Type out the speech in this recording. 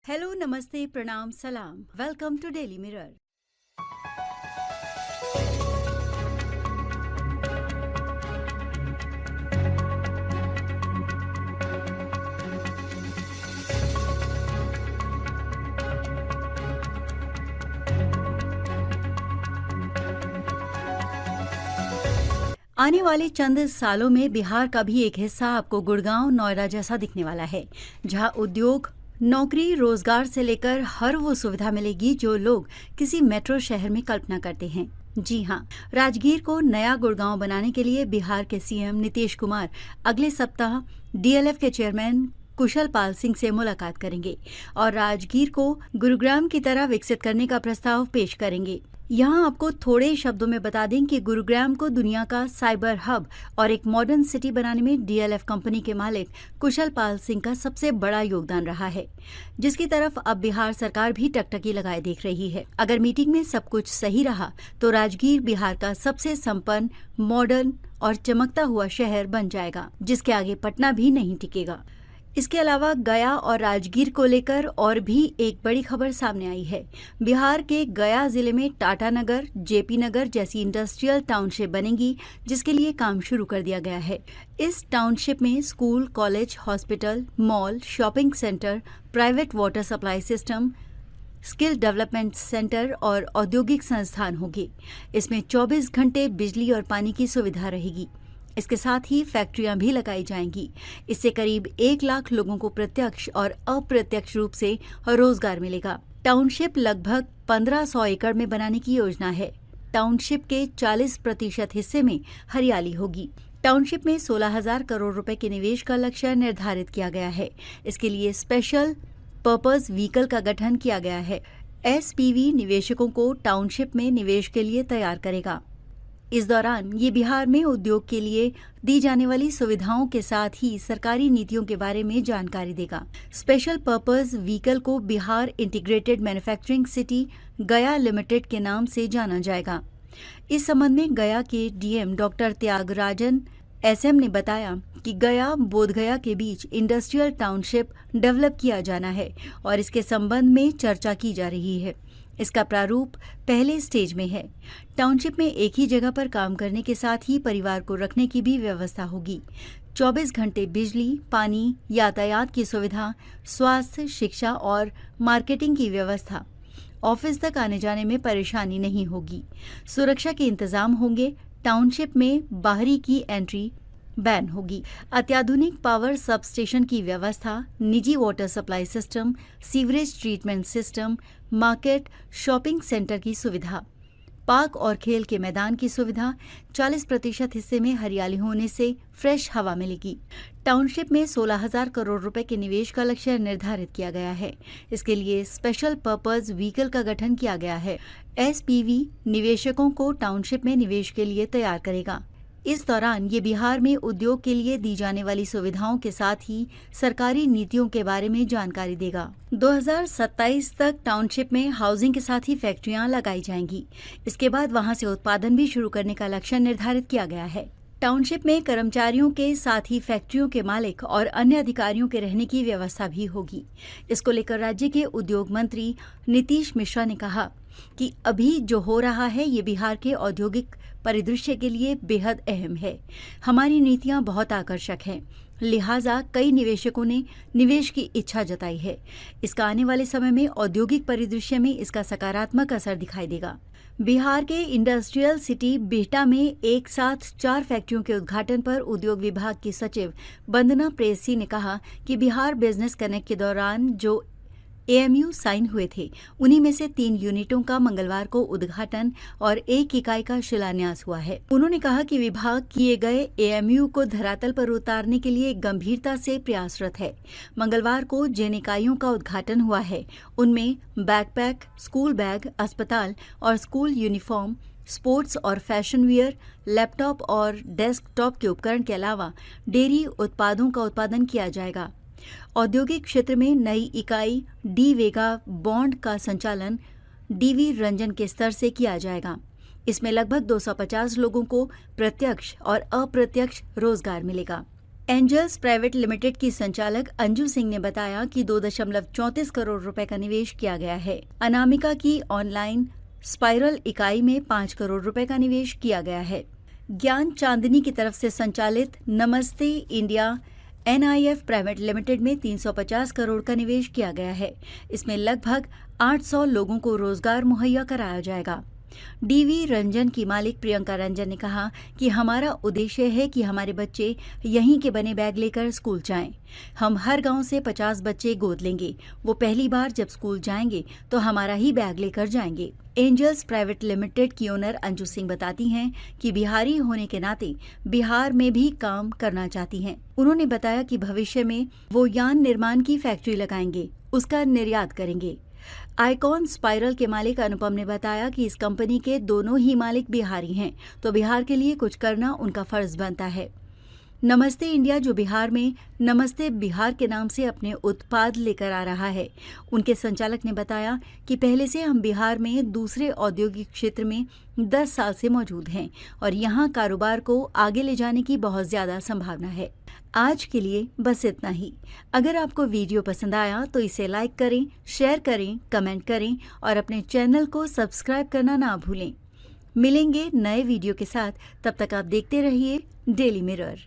Hello, नमस्ते, प्रणाम, सलाम। Welcome to Daily Mirror. आने वाले चंद सालों में बिहार का भी एक हिस्सा आपको गुड़गांव, नोएडा जैसा दिखने वाला है, जहां उद्योग, नौकरी, रोजगार से लेकर हर वो सुविधा मिलेगी जो लोग किसी मेट्रो शहर में कल्पना करते हैं। जी हाँ, राजगीर को नया गुड़गांव बनाने के लिए बिहार के सीएम नीतीश कुमार अगले सप्ताह डीएलएफ के चेयरमैन कुशल पाल सिंह से मुलाकात करेंगे और राजगीर को गुरुग्राम की तरह विकसित करने का प्रस्ताव पेश करेंगे। यहाँ आपको थोड़े शब्दों में बता दें कि गुरुग्राम को दुनिया का साइबर हब और एक मॉडर्न सिटी बनाने में डीएलएफ कंपनी के मालिक कुशल पाल सिंह का सबसे बड़ा योगदान रहा है, जिसकी तरफ अब बिहार सरकार भी टकटकी लगाए देख रही है। अगर मीटिंग में सब कुछ सही रहा तो राजगीर बिहार का सबसे संपन्न, मॉडर्न और चमकता हुआ शहर बन जाएगा, जिसके आगे पटना भी नहीं टिकेगा। इसके अलावा गया और राजगीर को लेकर और भी एक बड़ी खबर सामने आई है। बिहार के गया जिले में टाटा नगर, जेपी नगर जैसी इंडस्ट्रियल टाउनशिप बनेगी, जिसके लिए काम शुरू कर दिया गया है। इस टाउनशिप में school, college, hospital, mall, shopping centre, private water supply system, skill development centre और औद्योगिक संस्थान होंगे। इसमें 24 घंटे बिजली और पानी की सुविधा रहेगी। इसके साथ ही फैक्ट्रियां भी लगाई जाएंगी। इससे करीब 1 लाख लोगों को प्रत्यक्ष और अप्रत्यक्ष रूप से रोजगार मिलेगा। टाउनशिप लगभग 1500 एकड़ में बनाने की योजना है। टाउनशिप के 40% हिस्से में हरियाली होगी। टाउनशिप में 16,000 करोड़ रुपए के निवेश का लक्ष्य निर्धारित किया गया है। इसके लिए स्पेशल पर्पज व्हीकल का गठन किया गया है। एसपीवी निवेशकों को टाउनशिप में निवेश के लिए तैयार करेगा। इस दौरान ये बिहार में उद्योग के लिए दी जाने वाली सुविधाओं के साथ ही सरकारी नीतियों के बारे में जानकारी देगा। स्पेशल पर्पज व्हीकल को बिहार इंटीग्रेटेड मैन्युफैक्चरिंग सिटी गया लिमिटेड के नाम से जाना जाएगा। इस संबंध में गया के डीएम डॉक्टर त्यागराजन एसएम ने बताया कि गया बोधगया के बीच इंडस्ट्रियल टाउनशिप डेवलप किया जाना है और इसके संबंध में चर्चा की जा रही है। इसका प्रारूप पहले स्टेज में है। टाउनशिप में एक ही जगह पर काम करने के साथ ही परिवार को रखने की भी व्यवस्था होगी। 24 घंटे बिजली, पानी, यातायात की सुविधा, स्वास्थ्य, शिक्षा और मार्केटिंग की व्यवस्था। ऑफिस तक आने जाने में परेशानी नहीं होगी। सुरक्षा के इंतजाम होंगे। टाउनशिप में बाहरी की एंट्री बैन होगी। अत्याधुनिक पावर सब स्टेशन की व्यवस्था, निजी water supply system, sewerage treatment system, market, shopping centre की सुविधा, पार्क और खेल के मैदान की सुविधा। 40% हिस्से में हरियाली होने से फ्रेश हवा मिलेगी। टाउनशिप में 16,000 करोड़ रुपए के निवेश का लक्ष्य निर्धारित किया गया है। इसके लिए स्पेशल पर्पज व्हीकल का गठन किया गया है। एसपीवी निवेशकों को टाउनशिप में निवेश के लिए तैयार करेगा। इस दौरान ये बिहार में उद्योग के लिए दी जाने वाली सुविधाओं के साथ ही सरकारी नीतियों के बारे में जानकारी देगा। 2027 तक टाउनशिप में हाउसिंग के साथ ही फैक्ट्रियां लगाई जाएंगी। इसके बाद वहां से उत्पादन भी शुरू करने का लक्ष्य निर्धारित किया गया है। टाउनशिप में कर्मचारियों के साथ ही फैक्ट्रियों के मालिक और अन्य अधिकारियों के रहने की व्यवस्था भी होगी। इसको लेकर राज्य के उद्योग मंत्री नीतीश मिश्रा ने कहा कि अभी जो हो रहा है ये बिहार के औद्योगिक परिदृश्य के लिए बेहद अहम है। हमारी नीतियां बहुत आकर्षक हैं, लिहाजा कई निवेशकों ने निवेश की इच्छा जताई है। इसका आने वाले समय में औद्योगिक परिदृश्य में इसका सकारात्मक असर दिखाई देगा। बिहार के इंडस्ट्रियल सिटी बिहटा में एक साथ 4 फैक्ट्रियों के उद्घाटन पर उद्योग विभाग की सचिव वंदना प्रेयसी ने कहा कि बिहार बिजनेस कनेक्ट के दौरान जो एएमयू साइन हुए थे, उन्हीं में से 3 यूनिटों का मंगलवार को उद्घाटन और 1 इकाई का शिलान्यास हुआ है। उन्होंने कहा कि विभाग किए गए एएमयू को धरातल पर उतारने के लिए गंभीरता से प्रयासरत है। मंगलवार को जिन इकाइयों का उद्घाटन हुआ है, उनमें बैकपैक, स्कूल बैग, अस्पताल और स्कूल यूनिफॉर्म, स्पोर्ट्स और फैशन वियर, लैपटॉप और डेस्कटॉप के उपकरण के अलावा डेयरी उत्पादों का उत्पादन किया जाएगा। औद्योगिक क्षेत्र में नई इकाई डी वेगा बॉन्ड का संचालन डीवी रंजन के स्तर से किया जाएगा। इसमें लगभग 250 लोगों को प्रत्यक्ष और अप्रत्यक्ष रोजगार मिलेगा। एंजल्स प्राइवेट लिमिटेड की संचालक अंजू सिंह ने बताया कि 2.34 करोड़ रुपए का निवेश किया गया है। अनामिका की ऑनलाइन स्पाइरल इकाई में 5 करोड़ रुपए का निवेश किया गया है। ज्ञान चांदनी की तरफ से संचालित नमस्ते इंडिया NIF प्राइवेट लिमिटेड में 350 करोड़ का निवेश किया गया है। इसमें लगभग 800 लोगों को रोजगार मुहैया कराया जाएगा। DV रंजन की मालिक प्रियंका रंजन ने कहा कि हमारा उद्देश्य है कि हमारे बच्चे यहीं के बने बैग लेकर स्कूल जाएं। हम हर गांव से 50 बच्चे गोद लेंगे। वो पहली बार जब स्कूल जाएंगे तो हमारा ही बैग लेकर जाएंगे। एंजल्स प्राइवेट लिमिटेड की ओनर अंजू सिंह बताती हैं कि बिहारी होने के नाते बिहार में भी काम करना चाहती हैं। उन्होंने बताया कि भविष्य में वो यान निर्माण की फैक्ट्री लगाएंगे, उसका निर्यात करेंगे। आइकॉन स्पाइरल के मालिक अनुपम ने बताया कि इस कंपनी के दोनों ही मालिक बिहारी हैं, तो बिहार के लिए कुछ करना उनका फर्ज बनता है। नमस्ते इंडिया जो बिहार में नमस्ते बिहार के नाम से अपने उत्पाद लेकर आ रहा है। उनके संचालक ने बताया कि पहले से हम बिहार में दूसरे औद्योगिक क्षेत्र में 10 साल से मौजूद हैं और यहाँ कारोबार को आगे ले जाने की बहुत ज्यादा संभावना है। आज के लिए बस इतना ही। अगर आपको वीडियो पसंद आया तो इसे लाइक करें, शेयर करें, कमेंट करें और अपने चैनल को सब्सक्राइब करना ना भूलें। मिलेंगे नए वीडियो के साथ, तब तक आप देखते रहिए डेली मिरर।